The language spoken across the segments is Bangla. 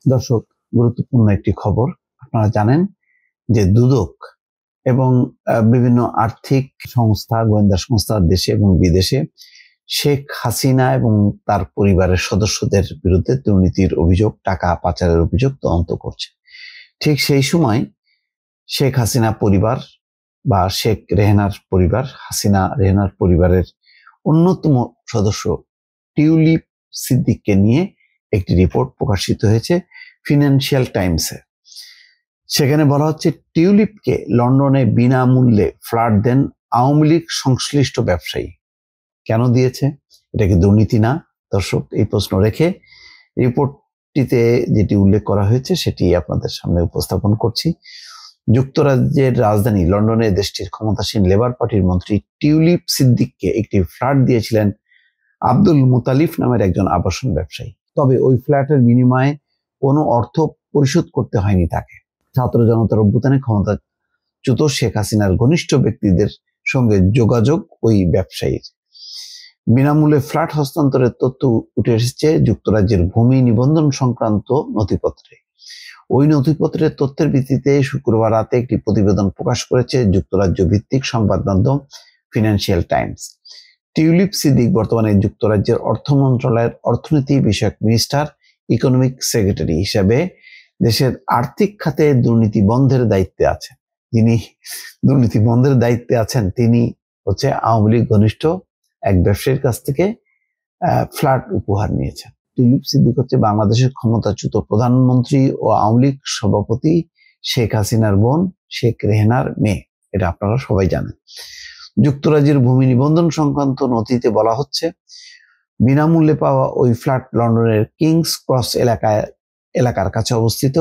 দর্শক, গুরুত্বপূর্ণ একটি খবর। আপনারা জানেন যে দুদক এবং বিভিন্ন আর্থিক সংস্থা, গোয়েন্দা সংস্থা দেশে এবং বিদেশে শেখ হাসিনা এবং তার পরিবারের সদস্যদের বিরুদ্ধে দুর্নীতির অভিযোগ, টাকা পাচারের অভিযোগ তদন্ত করছে। ঠিক সেই সময় শেখ হাসিনা পরিবার বা শেখ রেহেনার পরিবার, হাসিনা রেহেনার পরিবারের অন্যতম সদস্য টিউলিপ সিদ্দিককে নিয়ে একটি রিপোর্ট প্রকাশিত হয়েছে ফিনান্সিয়াল টাইমসে। সেখানে বলা হচ্ছে, টিউলিপকে লন্ডনে বিনামূল্যে ফ্ল্যাট দেন আওয়ামী লীগ সংশ্লিষ্ট ব্যবসায়ী। কেন দিয়েছে? এটা কি দুর্নীতি না? দর্শক, এই প্রশ্ন রেখে রিপোর্টটিতে যেটি উল্লেখ করা হয়েছে সেটি আপনাদের সামনে উপস্থাপন করছি। যুক্তরাজ্যের রাজধানী লন্ডনে দেশটির ক্ষমতাসীন লেবার পার্টির মন্ত্রী টিউলিপ সিদ্দিককে একটি ফ্ল্যাট দিয়েছিলেন আব্দুল মুতালিফ নামের একজন আবাসন ব্যবসায়ী। তবে ওই ফ্ল্যাটের বিনিময়ে কোনো অর্থ পরিশোধ করতে হয়নি তাকে। ছাত্র জনতার অভ্যুত্থানে ক্ষমতাচ্যুত শেখ হাসিনার ঘনিষ্ঠ ব্যক্তিদের সঙ্গে যোগাযোগ ওই ব্যবসায়ীর। বিনামূল্যে ফ্ল্যাট হস্তান্তরের তথ্য উঠে এসেছে যুক্তরাজ্যের ভূমি নিবন্ধন সংক্রান্ত নথিপত্রে। ওই নথিপত্রের তথ্যের ভিত্তিতে শুক্রবার রাতে একটি প্রতিবেদন প্রকাশ করেছে যুক্তরাজ্য ভিত্তিক সংবাদ মাধ্যম ফিনান্সিয়াল টাইমস। টিউলিপ সিদ্দিক বর্তমানে যুক্তরাজ্যের অর্থ মন্ত্রণালয়ের অর্থনীতি বিষয়ক মিনিস্টার, ইকোনমিক সেক্রেটারি হিসেবে দেশের আর্থিক খাতে দুর্নীতি বন্ধের দায়িত্বে আছেন। যিনি দুর্নীতি বন্ধের দায়িত্বে আছেন তিনি হচ্ছে আওয়ামী লীগ ঘনিষ্ঠ এক ব্যবসায়ীর কাছ থেকে ফ্ল্যাট উপহার নিয়েছেন। টিউলিপ সিদ্দিক হচ্ছে বাংলাদেশের ক্ষমতাচ্যুত প্রধানমন্ত্রী ও আওয়ামী লীগ সভাপতি শেখ হাসিনার বোন শেখ রেহেনার মেয়ে। এটা আপনারা সবাই জানেন। যুক্তরাজ্যের ভূমি নিবন্ধন সংক্রান্ত নথিতে বলা হচ্ছে, বিনামূল্যে পাওয়া ওই ফ্ল্যাট লন্ডনের কিংস ক্রস এলাকার কাছে অবস্থিত।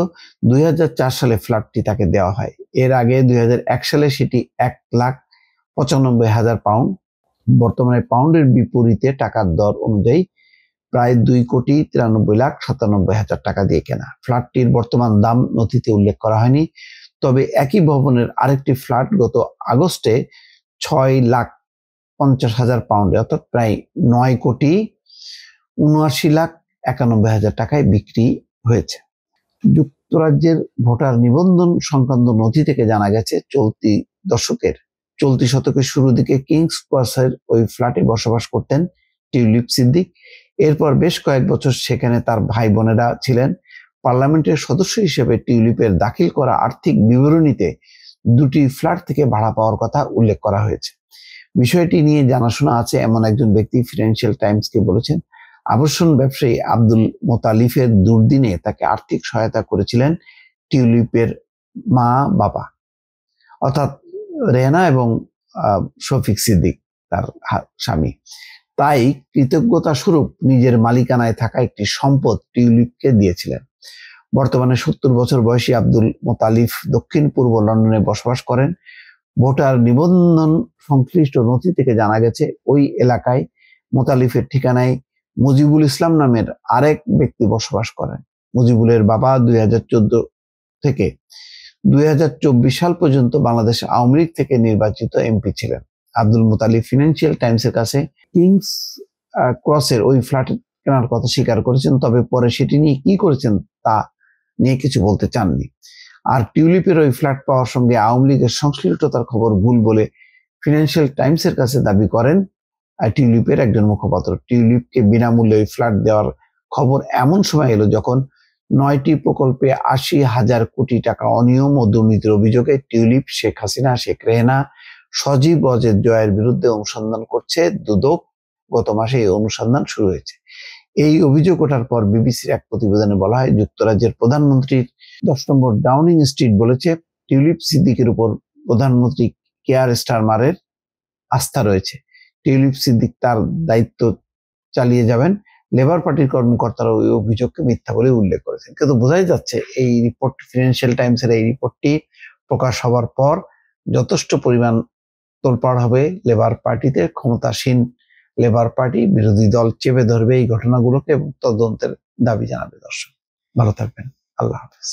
2004 সালে ফ্ল্যাটটি তাকে দেওয়া হয়। এর আগে 2001 সালে সেটি 1,95,000 পাউন্ড, বর্তমানে পাউন্ডের বিপরীতে টাকার দর অনুযায়ী প্রায় 2,93,97,000 টাকা দিয়ে কেনা। ফ্ল্যাটটির বর্তমান দাম নথিতে উল্লেখ করা হয়নি। তবে একই ভবনের আরেকটি ফ্ল্যাট গত আগস্টে 6,50,000 পাউন্ডে, অর্থাৎ প্রায় 9,79,91,000 টাকায় বিক্রি হয়েছে। যুক্তরাজ্যের ভোটার নিবন্ধন সংক্রান্ত নথি থেকে জানা গেছে, চলতি শতকের শুরুর দিকে কিংস ক্রসের ওই ফ্ল্যাটে বসবাস করতেন টিউলিপ সিদ্দিক। এরপর বেশ কয়েক বছর সেখানে তার ভাই বোনেরা ছিলেন। পার্লামেন্টের সদস্য হিসেবে টিউলিপের দাখিল করা আর্থিক বিবরণীতে দুটি ফ্ল্যাট থেকে ভাড়া পাওয়ার কথা উল্লেখ করা হয়েছে। বিষয়টি নিয়ে জানাশোনা আছে এমন একজন ব্যক্তি ফিনান্সিয়াল টাইমসকে বলেছেন, আবাসন ব্যবসায়ী আব্দুল মোতালিফের দুর্দিনে তাকে আর্থিক সহায়তা করেছিলেন টিউলিপের মা বাবা, অর্থাৎ রেহেনা এবং শফিক সিদ্দিক তার স্বামী। তাই কৃতজ্ঞতা স্বরূপ নিজের মালিকানায় থাকা একটি সম্পদ টিউলিপকে দিয়েছিলেন। বর্তমানে 70 বছর বয়সী আব্দুল মোতালিফ দক্ষিণ পূর্ব লন্ডনে বসবাস করেন। ভোটার নিবন্ধন সংশ্লিষ্ট নথি থেকে জানা গেছে, ওই এলাকায় মোতালিফের ঠিকানায় মুজিবুল ইসলাম নামের আরেক ব্যক্তি বসবাস করেন। মুজিবুলের বাবা 2014 থেকে 2024 সাল পর্যন্ত বাংলাদেশ আওয়ামী লীগ থেকে নির্বাচিত এমপি ছিলেন। আব্দুল মোতালিফ ফিনান্সিয়াল টাইমসের কাছে কিংস ক্রসের ওই ফ্ল্যাট কেনার কথা স্বীকার করেছেন, তবে পরে সেটি নিয়ে কি করেছেন তা নিয়ে কিছু বলতে চাননি। আর টিউলিপের ওই ফ্ল্যাট পাওয়ার সঙ্গে আওয়ামী লীগের সংশ্লিষ্টতার খবর ভুল বলে ফিনান্সিয়াল টাইমসের কাছে দাবি করেন টিউলিপের একজন মুখপাত্র। টিউলিপকে বিনামূল্যে ওই ফ্ল্যাট দেওয়ার খবর এমন সময় এলো যখন 9টি প্রকল্পে 80,000 কোটি টাকা অনিয়ম ও দুর্নীতির অভিযোগে টিউলিপ, শেখ হাসিনা, শেখ রেহেনা, সজীব ওয়াজেদ জয়ের বিরুদ্ধে অনুসন্ধান করছে দুদক। গত মাসে এই অনুসন্ধান শুরু হয়েছে। এই অভিযোগ ওঠার পর বিবিসির এক প্রতিবেদনে বলা হয়, যুক্তরাজ্যের প্রধানমন্ত্রীর 10 নম্বর ডাউনিং স্ট্রিট বলেছে, টিউলিপ সিদ্দিকের উপর প্রধানমন্ত্রী কেয়ার স্টারমারের আস্থা রয়েছে। টিউলিপ সিদ্দিক তার দায়িত্ব চালিয়ে যাবেন। লেবার পার্টির কর্মকর্তারা ওই অভিযোগকে মিথ্যা বলে উল্লেখ করেছেন। কিন্তু বোঝাই যাচ্ছে এই রিপোর্ট, ফিনান্সিয়াল টাইমসের এই রিপোর্টটি প্রকাশ হওয়ার পর যথেষ্ট পরিমাণ তোলপাড় হবে লেবার পার্টিতে। ক্ষমতাসীন লেবার পার্টি বিরোধী দল চেপে ধরবে এই ঘটনাগুলোকে এবং তদন্তের দাবি জানাবে। দর্শক, ভালো থাকবেন। আল্লাহ হাফেজ।